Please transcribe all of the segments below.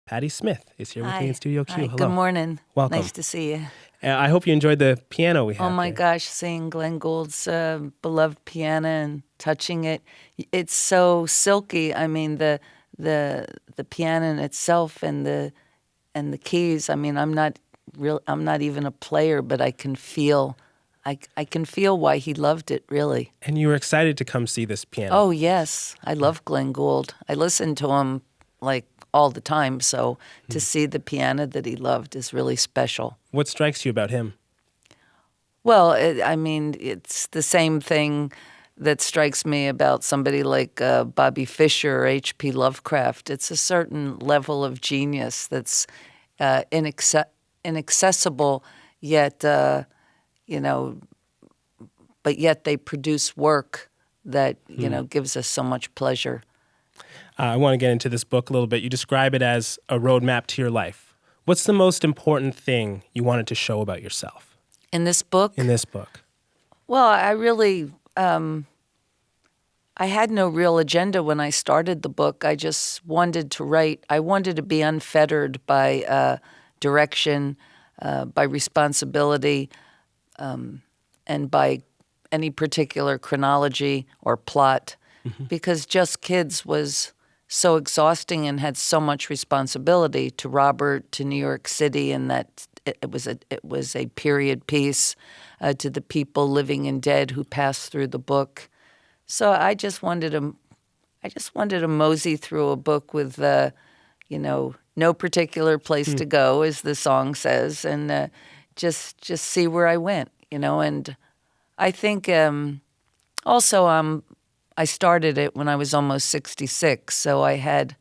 Patti Smith is here with me in Studio Q. Hi. Hello. Good morning. Welcome. Nice to see you. I hope you enjoyed the piano we have Oh my here. gosh, seeing Glenn Gould's beloved piano and touching it, it's so silky. I mean, the piano in itself and the keys. I mean, I'm not even a player, but I can feel why he loved it, really. And you were excited to come see this piano. Oh yes, I love Glenn Gould. I listen to him like all the time, so to see the piano that he loved is really special. What strikes you about him? Well, it's the same thing that strikes me about somebody like Bobby Fischer or H.P. Lovecraft. It's a certain level of genius that's inaccessible, yet, but yet they produce work that, gives us so much pleasure. I want to get into this book a little bit. You describe it as a roadmap to your life. What's the most important thing you wanted to show about yourself? In this book? In this book. Well, I really, I had no real agenda when I started the book. I just wanted to write. I wanted to be unfettered by direction, by responsibility, and by any particular chronology or plot, because Just Kids was so exhausting and had so much responsibility to Robert, to New York City, and that it was a period piece, to the people living and dead who passed through the book. So I just wanted to mosey through a book with no particular place to go, as the song says, and just see where I went, and I think also I started it when I was almost 66, so I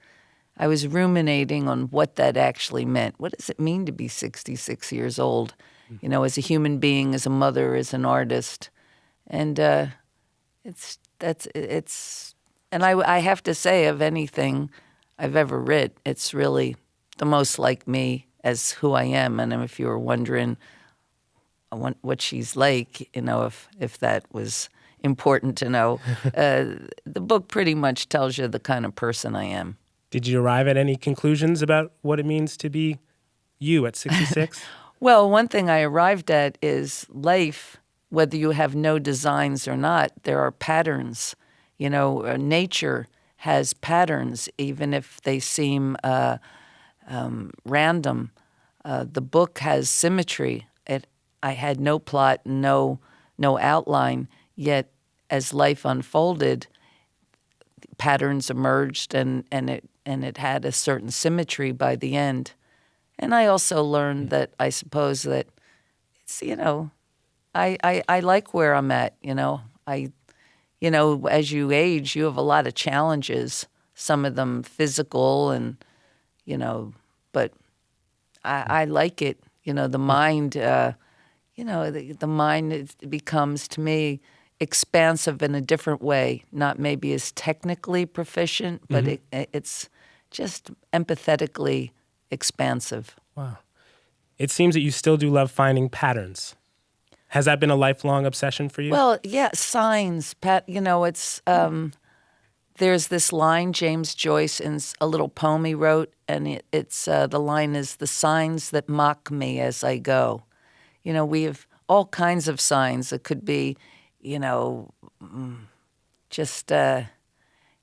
was ruminating on what that actually meant. What does it mean to be 66 years old, as a human being, as a mother, as an artist? And I have to say, of anything I've ever writ, it's really the most like me as who I am. And if you were wondering what she's like, if that was important to know, the book pretty much tells you the kind of person I am. Did you arrive at any conclusions about what it means to be you at 66? Well, one thing I arrived at is life, whether you have no designs or not, there are patterns. Nature has patterns, even if they seem random. The book has symmetry. I had no plot, no outline, yet as life unfolded, patterns emerged, and it had a certain symmetry by the end. And I also learned that I suppose that it's, I like where I'm at, as you age, you have a lot of challenges, some of them physical and, but I like it. The mind, the mind becomes, to me, expansive in a different way, not maybe as technically proficient, but it's just empathetically expansive. Wow. It seems that you still do love finding patterns. Has that been a lifelong obsession for you? Well, yeah, signs, Pat, it's, there's this line, James Joyce, in a little poem he wrote, and it's the line is, "The signs that mock me as I go." We have all kinds of signs. It could be, just,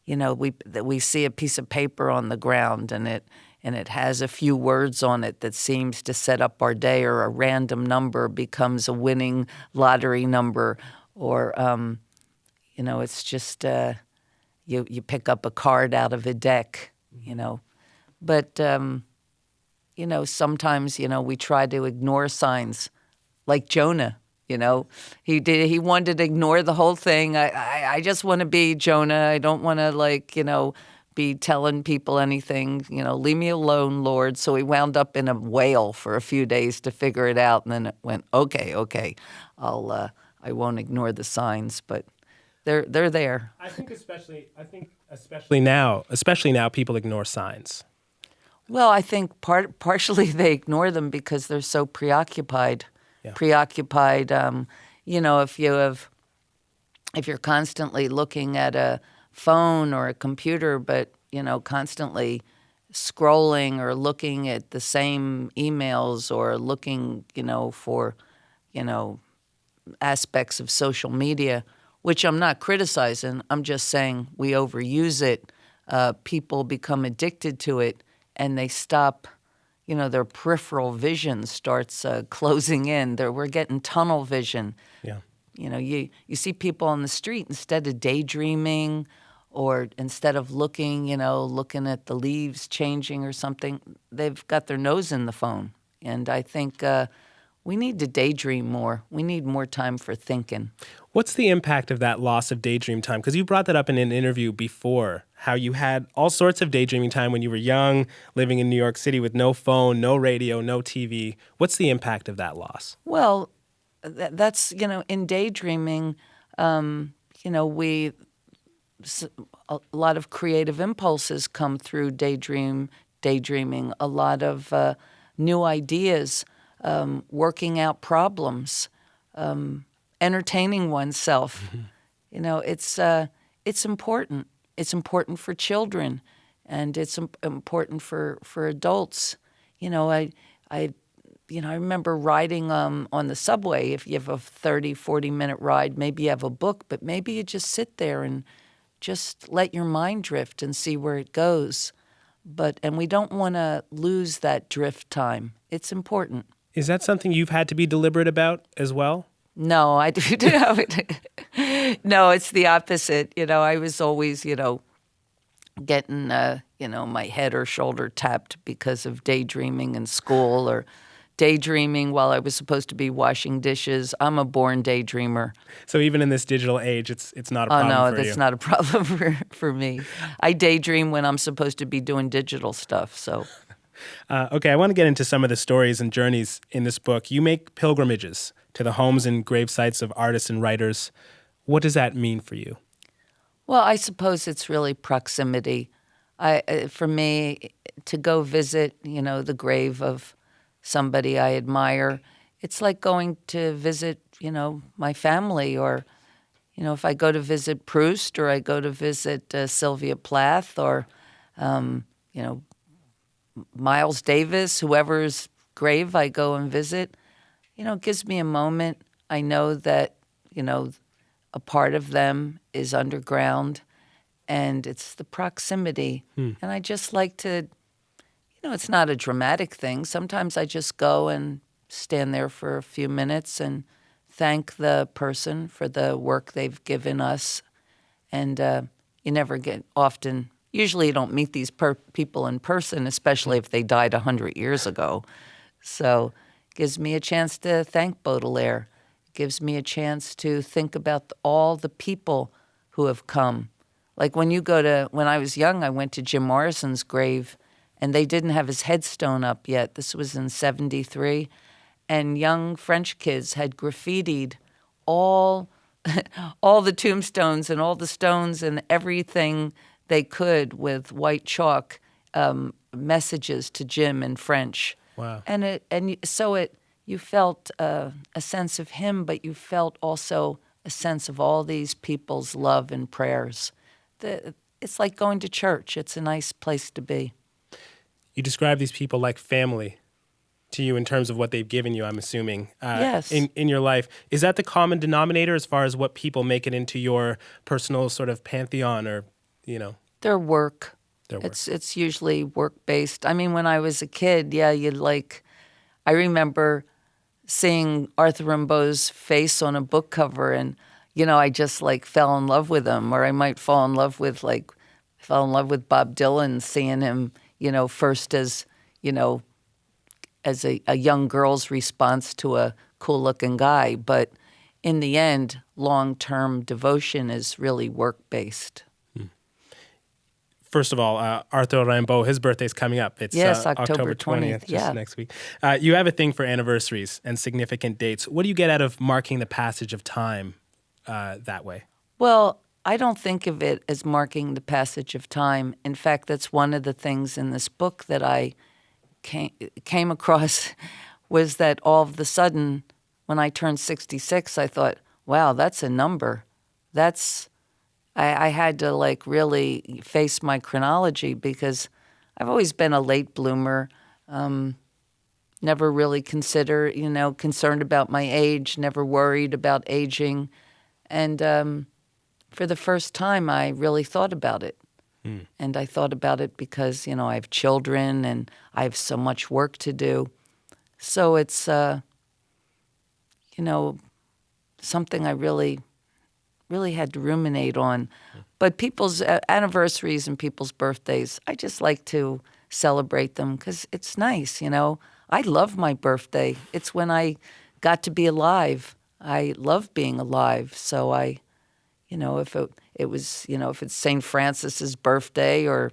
we see a piece of paper on the ground and it has a few words on it that seems to set up our day, or a random number becomes a winning lottery number, or, it's just, you pick up a card out of a deck, But, sometimes, we try to ignore signs, like Jonah. He wanted to ignore the whole thing. I just want to be Jonah. I don't want to be telling people anything. Leave me alone, Lord. So he wound up in a whale for a few days to figure it out, and then it went, okay, I won't ignore the signs, but they're there. I think especially now people ignore signs. Well, I think partially they ignore them because they're so preoccupied. Yeah. If you're constantly looking at a phone or a computer, but constantly scrolling or looking at the same emails or looking, for, you know, aspects of social media, which I'm not criticizing. I'm just saying we overuse it. People become addicted to it, and they stop. Their peripheral vision starts closing in. We're getting tunnel vision. Yeah. You see people on the street, instead of daydreaming or instead of looking at the leaves changing or something, they've got their nose in the phone. And I think we need to daydream more. We need more time for thinking. What's the impact of that loss of daydream time? Because you brought that up in an interview before, how you had all sorts of daydreaming time when you were young, living in New York City with no phone, no radio, no TV. What's the impact of that loss? Well, that's, in daydreaming, a lot of creative impulses come through daydreaming, a lot of new ideas, working out problems, entertaining oneself. Mm-hmm. It's important. It's important for children, and it's important for adults. I remember riding on the subway. If you have a 30, 40-minute ride, maybe you have a book, but maybe you just sit there and just let your mind drift and see where it goes. And we don't want to lose that drift time. It's important. Is that something you've had to be deliberate about as well? No, I do. No, it's the opposite. I was always, getting, my head or shoulder tapped because of daydreaming in school or daydreaming while I was supposed to be washing dishes. I'm a born daydreamer. So even in this digital age, it's not a problem for you? Oh, no, that's not a problem for me. I daydream when I'm supposed to be doing digital stuff, so... Okay, I want to get into some of the stories and journeys in this book. You make pilgrimages to the homes and grave sites of artists and writers. What does that mean for you? Well, I suppose it's really proximity. For me, to go visit, the grave of somebody I admire, it's like going to visit, my family, or, if I go to visit Proust or I go to visit Sylvia Plath or, Miles Davis, whoever's grave I go and visit, it gives me a moment. I know that, a part of them is underground, and it's the proximity. And I just like to, it's not a dramatic thing. Sometimes I just go and stand there for a few minutes and thank the person for the work they've given us. And you never get often... Usually you don't meet these people in person, especially if they died 100 years ago. So it gives me a chance to thank Baudelaire. It gives me a chance to think about all the people who have come. Like when I was young, I went to Jim Morrison's grave, and they didn't have his headstone up yet. This was in 1973. And young French kids had graffitied all the tombstones and all the stones and everything they could with white chalk, messages to Jim in French. Wow. You felt a sense of him, but you felt also a sense of all these people's love and prayers. It's like going to church. It's a nice place to be. You describe these people like family to you in terms of what they've given you, I'm assuming, yes. in your life. Is that the common denominator as far as what people make it into your personal sort of pantheon, or, Their work. It's usually work-based. I mean, when I was a kid, I remember seeing Arthur Rimbaud's face on a book cover, and, I just fell in love with him. Or I might fall in love with Bob Dylan, seeing him, first as a young girl's response to a cool-looking guy. But in the end, long-term devotion is really work-based. First of all, Arthur Rimbaud, his birthday's coming up. It's October 20th, just next week. You have a thing for anniversaries and significant dates. What do you get out of marking the passage of time that way? Well, I don't think of it as marking the passage of time. In fact, that's one of the things in this book that I came across, was that all of a sudden, when I turned 66, I thought, wow, that's a number. I had to really face my chronology, because I've always been a late bloomer. Never really concerned about my age, never worried about aging. And for the first time, I really thought about it. And I thought about it because, I have children and I have so much work to do. So it's, something I really had to ruminate on. But people's anniversaries and people's birthdays, I just like to celebrate them because it's nice, I love my birthday. It's when I got to be alive. I love being alive. So if it was, if it's St. Francis's birthday or,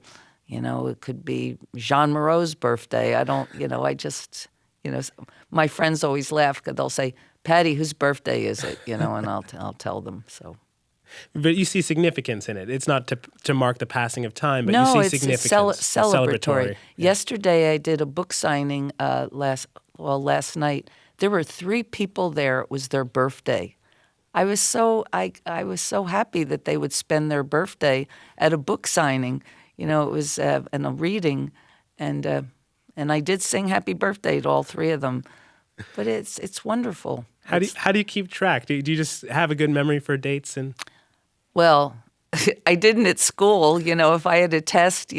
it could be Jean Moreau's birthday. I don't, I just, my friends always laugh because they'll say, Patti, whose birthday is it? And I'll tell them. So. But you see significance in it. It's not to mark the passing of time, but No, you see significance. It's celebratory. Yeah. Yesterday I did a book signing last night. There were 3 people there. It was their birthday. I was so happy that they would spend their birthday at a book signing. It was in a reading, and I did sing happy birthday to all 3 of them. But it's wonderful. How do you keep track? Do you just have a good memory for dates and? Well, I didn't at school. If I had a test,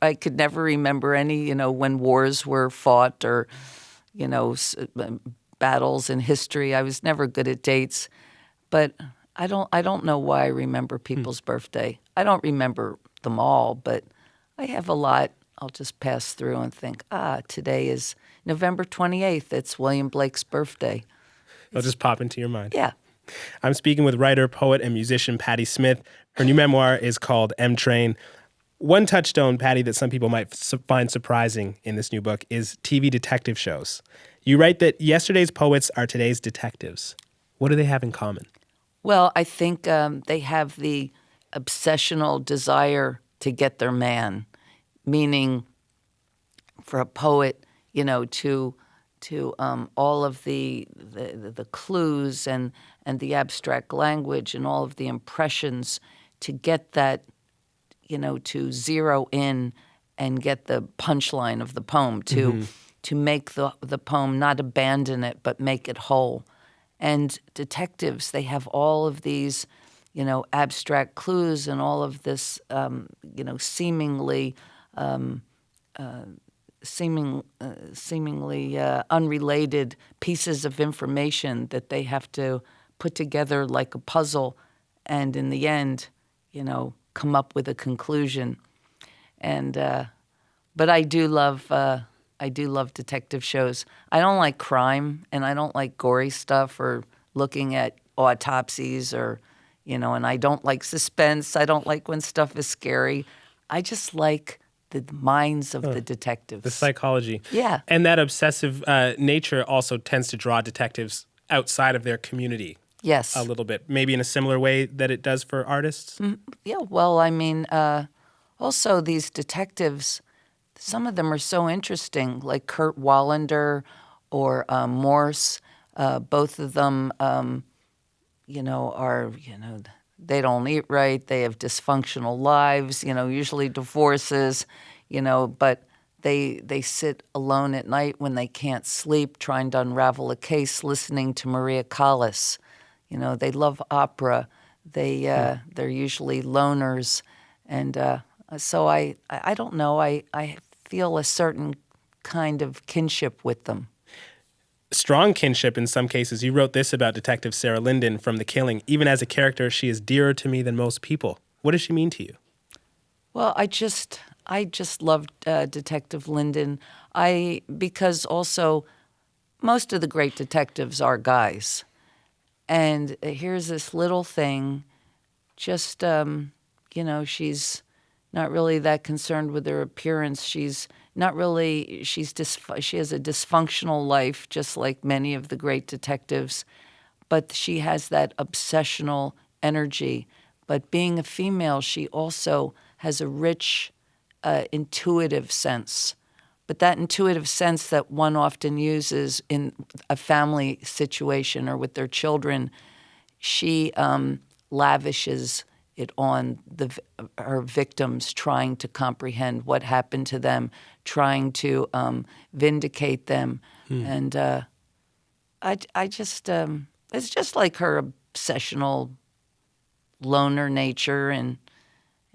I could never remember any, when wars were fought or, battles in history. I was never good at dates. But I don't know why I remember people's birthday. I don't remember them all, but I have a lot. I'll just pass through and think, today is November 28th. It's William Blake's birthday. It'll just pop into your mind. Yeah. I'm speaking with writer, poet, and musician Patti Smith. Her new memoir is called M Train. One touchstone, Patti, that some people might find surprising in this new book is TV detective shows. You write that yesterday's poets are today's detectives. What do they have in common? Well, I think they have the obsessional desire to get their man, meaning for a poet, to all of the clues and the abstract language and all of the impressions to get that, to zero in and get the punchline of the poem, to make the poem not abandon it but make it whole. And detectives, they have all of these, abstract clues and all of this, seemingly unrelated pieces of information that they have to put together like a puzzle, and in the end, come up with a conclusion. And but I do love detective shows. I don't like crime, and I don't like gory stuff or looking at autopsies or, and I don't like suspense. I don't like when stuff is scary. I just like the minds of the detectives. The psychology. Yeah. And that obsessive nature also tends to draw detectives outside of their community. Yes. A little bit. Maybe in a similar way that it does for artists? Yeah, well, I mean, also these detectives, some of them are so interesting, like Kurt Wallander or Morse. Both of them, are, they don't eat right. They have dysfunctional lives, usually divorces, but they sit alone at night when they can't sleep, trying to unravel a case, listening to Maria Callas. They love opera. They're usually loners. And so I don't know. I feel a certain kind of kinship with them. Strong kinship in some cases. You wrote this about Detective Sarah Linden from The Killing. Even as a character, she is dearer to me than most people. What does she mean to you? Well, I just loved Detective Linden. Because also most of the great detectives are guys. And here's this little thing, just, she's not really that concerned with her appearance. She's not really, she has a dysfunctional life, just like many of the great detectives, but she has that obsessional energy. But being a female, she also has a rich, intuitive sense. But that intuitive sense that one often uses in a family situation or with their children, she lavishes it on her victims, trying to comprehend what happened to them, trying to vindicate them, and I just it's just like her obsessional loner nature, and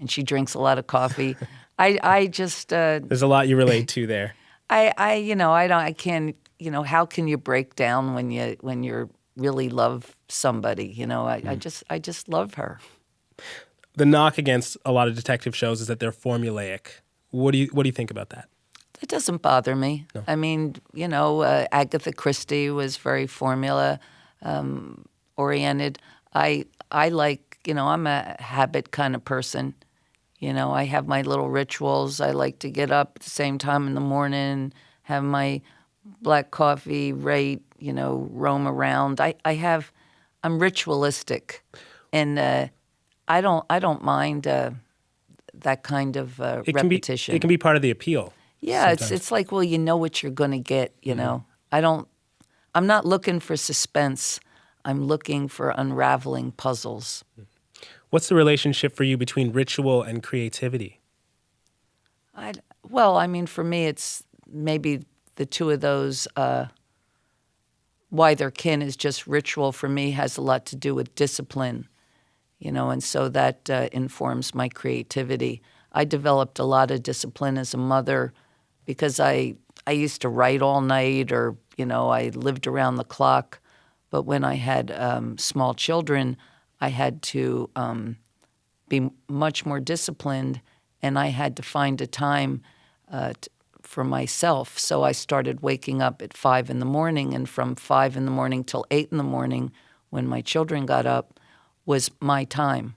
she drinks a lot of coffee. I just There's a lot you relate to there. I can't, how can you break down when you're really love somebody? I just love her. The knock against a lot of detective shows is that they're formulaic. What do you think about that? It doesn't bother me. No. I mean, Agatha Christie was very formula oriented. I like, I'm a habit kind of person. I have my little rituals. I like to get up at the same time in the morning, have my black coffee, write, roam around. I'm ritualistic, and I don't mind that kind of repetition. It can be part of the appeal. Yeah, sometimes. it's like, well, you know what you're going to get, I'm not looking for suspense. I'm looking for unraveling puzzles. What's the relationship for you between ritual and creativity? For me, it's maybe the two of those, why they're kin is just ritual for me has a lot to do with discipline, and so that informs my creativity. I developed a lot of discipline as a mother because I used to write all night, or, I lived around the clock. But when I had small children, I had to be much more disciplined, and I had to find a time for myself. So I started waking up at 5 in the morning, and from 5 in the morning till 8 in the morning, when my children got up, was my time.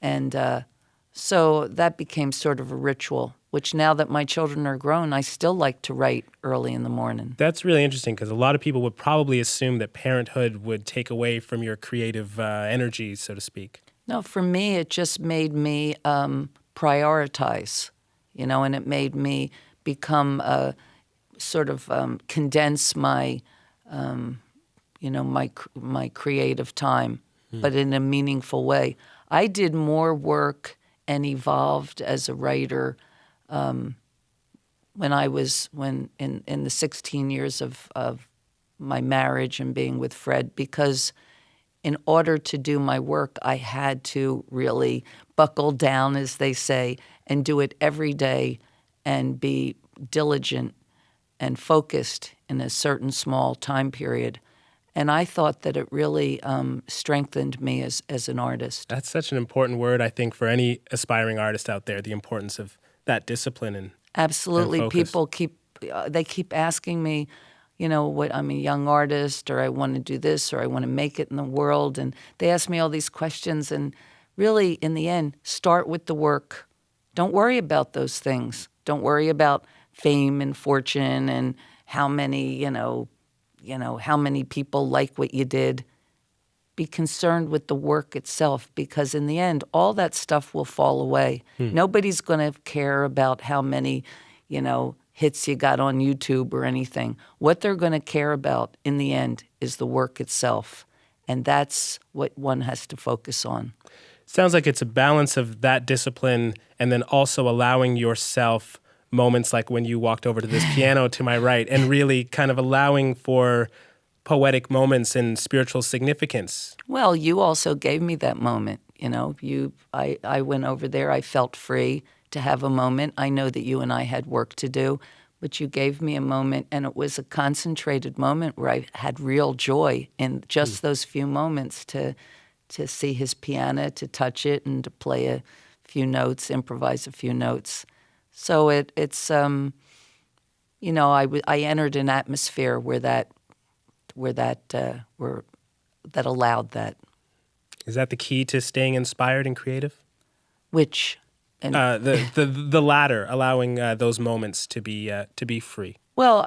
And so that became sort of a ritual, which now that my children are grown, I still like to write early in the morning. That's really interesting because a lot of people would probably assume that parenthood would take away from your creative energy, so to speak. No, for me, it just made me prioritize, and it made me become sort of condense my, my creative time, but in a meaningful way. I did more work and evolved as a writer when in the 16 years of my marriage and being with Fred, because in order to do my work, I had to really buckle down, as they say, and do it every day and be diligent and focused in a certain small time period. And I thought that it really strengthened me as an artist. That's such an important word, I think, for any aspiring artist out there, the importance of that discipline and Absolutely. and focus. People keep asking me, what I'm a young artist, or I want to do this, or I want to make it in the world. And they ask me all these questions. And really, in the end, start with the work. Don't worry about those things. Don't worry about fame and fortune and how many, how many people like what you did. Be concerned with the work itself, because in the end, all that stuff will fall away. Nobody's going to care about how many, hits you got on YouTube or anything. What they're going to care about in the end is the work itself. And that's what one has to focus on. Sounds like it's a balance of that discipline and then also allowing yourself moments like when you walked over to this piano to my right and really kind of allowing for poetic moments and spiritual significance. Well, you also gave me that moment. I went over there. I felt free to have a moment. I know that you and I had work to do, but you gave me a moment, and it was a concentrated moment where I had real joy in just those few moments to see his piano, to touch it, and to play a few notes, improvise a few notes. So it's I entered an atmosphere that allowed that. Is that the key to staying inspired and creative? Which, and the latter, allowing those moments to be free. well,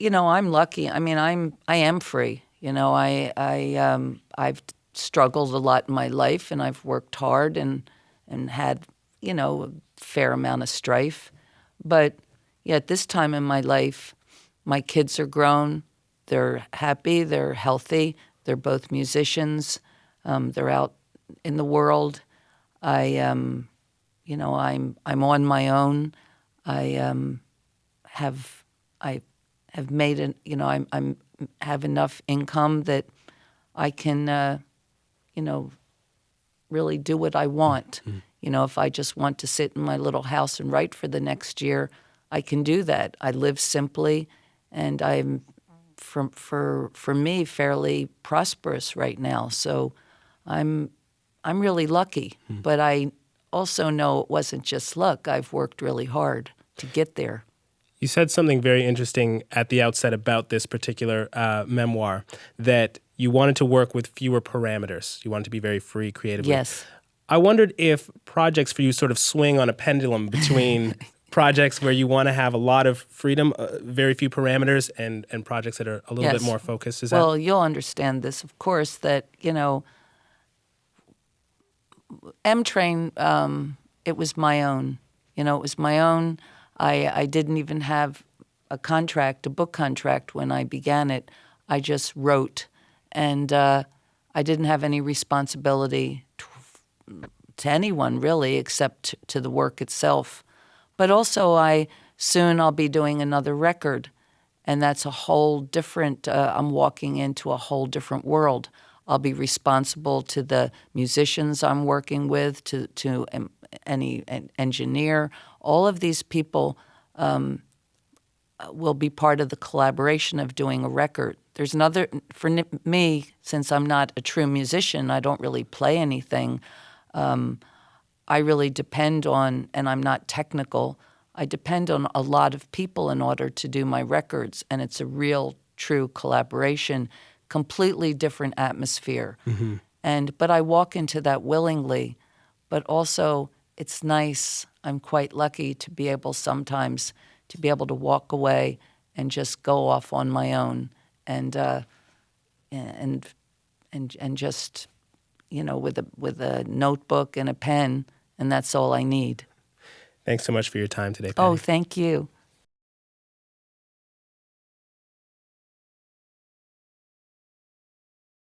I'm lucky. I mean, I am free. I've struggled a lot in my life, and I've worked hard and had a fair amount of strife. But yeah, at this time in my life, my kids are grown. They're happy. They're healthy. They're both musicians. They're out in the world. I'm on my own. I have I have made an I'm have enough income that I can really do what I want. If I just want to sit in my little house and write for the next year, I can do that. I live simply, and I'm for me fairly prosperous right now. So I'm really lucky, but I also know it wasn't just luck. I've worked really hard to get there. You said something very interesting at the outset about this particular memoir, that you wanted to work with fewer parameters. You wanted to be very free creatively. Yes. I wondered if projects for you sort of swing on a pendulum between projects where you want to have a lot of freedom, very few parameters, and projects that are a little bit more focused. Is Well, you'll understand this, of course, that, M-Train, it was my own. It was my own. I didn't even have a book contract when I began it. I just wrote, and I didn't have any responsibility to anyone really, except to the work itself. But also, I'll be doing another record, and that's a whole different. I'm walking into a whole different world. I'll be responsible to the musicians I'm working with, to any engineer. All of these people will be part of the collaboration of doing a record. There's another, for me, since I'm not a true musician, I don't really play anything. I really depend on, and I'm not technical, I depend on a lot of people in order to do my records, and it's a real, true collaboration, completely different atmosphere. But I walk into that willingly, but also it's nice. I'm quite lucky to be able sometimes to be able to walk away and just go off on my own and just with a notebook and a pen, and that's all I need. Thanks so much for your time today, Patti. Oh, thank you.